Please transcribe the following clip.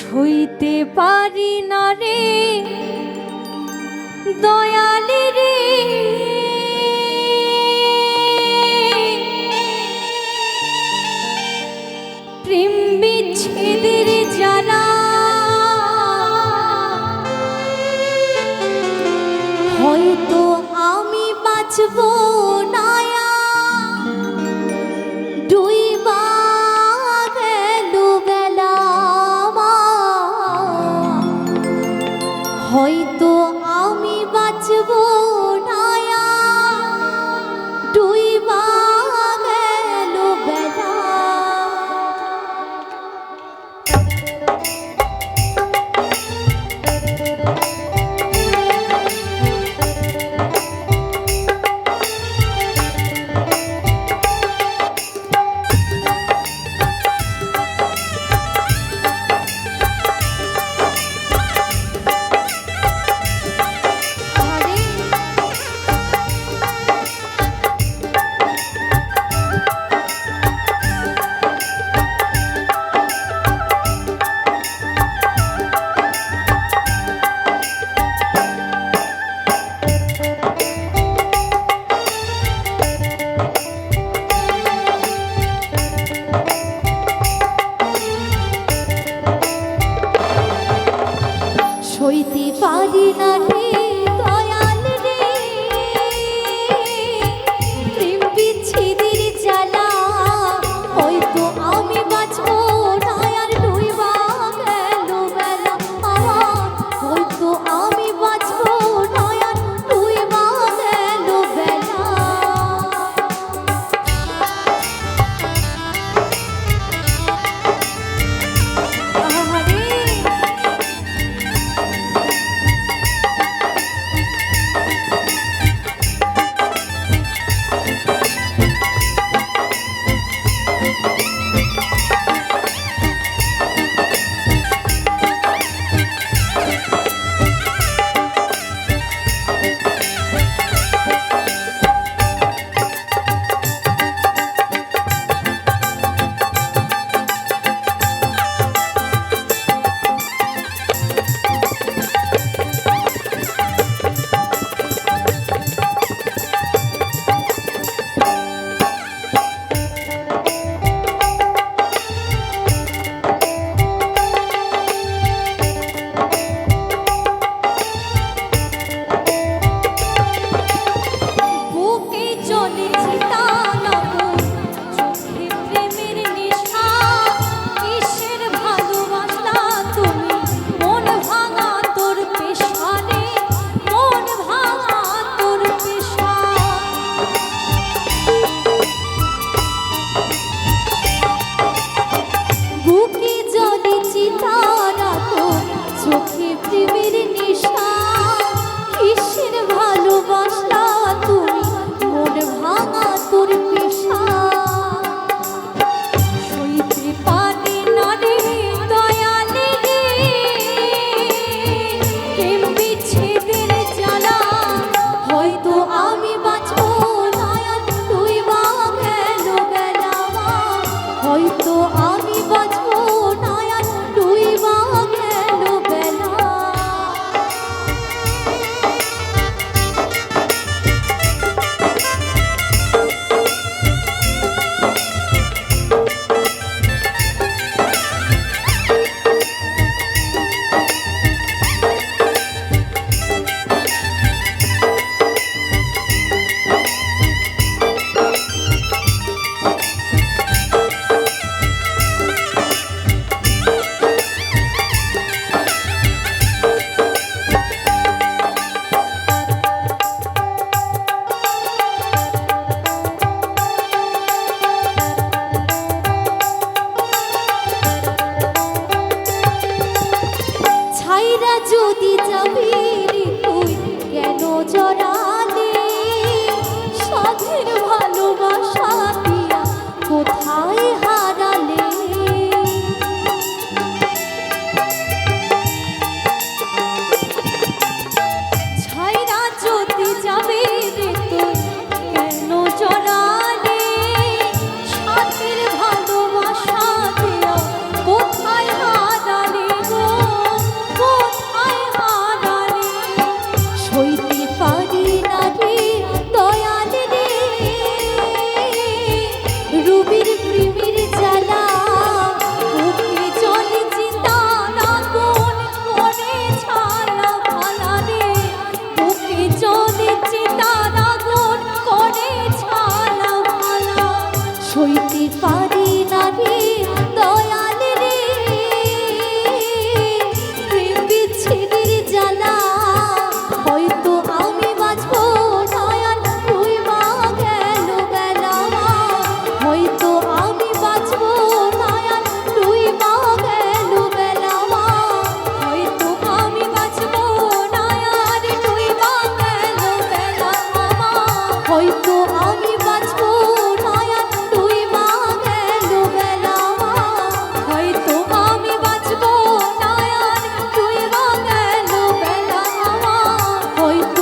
সইতে পারি না রে দয়ালি রে, প্রেম বিচ্ছেদের জ্বালা। হয়তো আমি বাঁচব না, ডুইবা গেল বেলা। হয়তো আমি বাঁচব না, ডুইবা গেল বেলা। সইতে পারি না রে দয়াল রে, প্রেম বিচ্ছেদের জ্বালা। হয়তো আমি বাঁচব না, আর ডুইবা গেল বেলা। হয়তো আমি বাঁচব না, আর ডুইবা গেল বেলা। হয়তো আমি বাঁচব না, আর ডুইবা গেল বেলা। যদি যাবি তুই কেন জড়ালে, সাধের ভালোবাসা দিয়া কোথায় হারালে। ছাইরা যদি যাবি তুই কেন জড়ালে, সাধের ভালোবাসা দিয়া কোথায় হারালে গো। হয়তো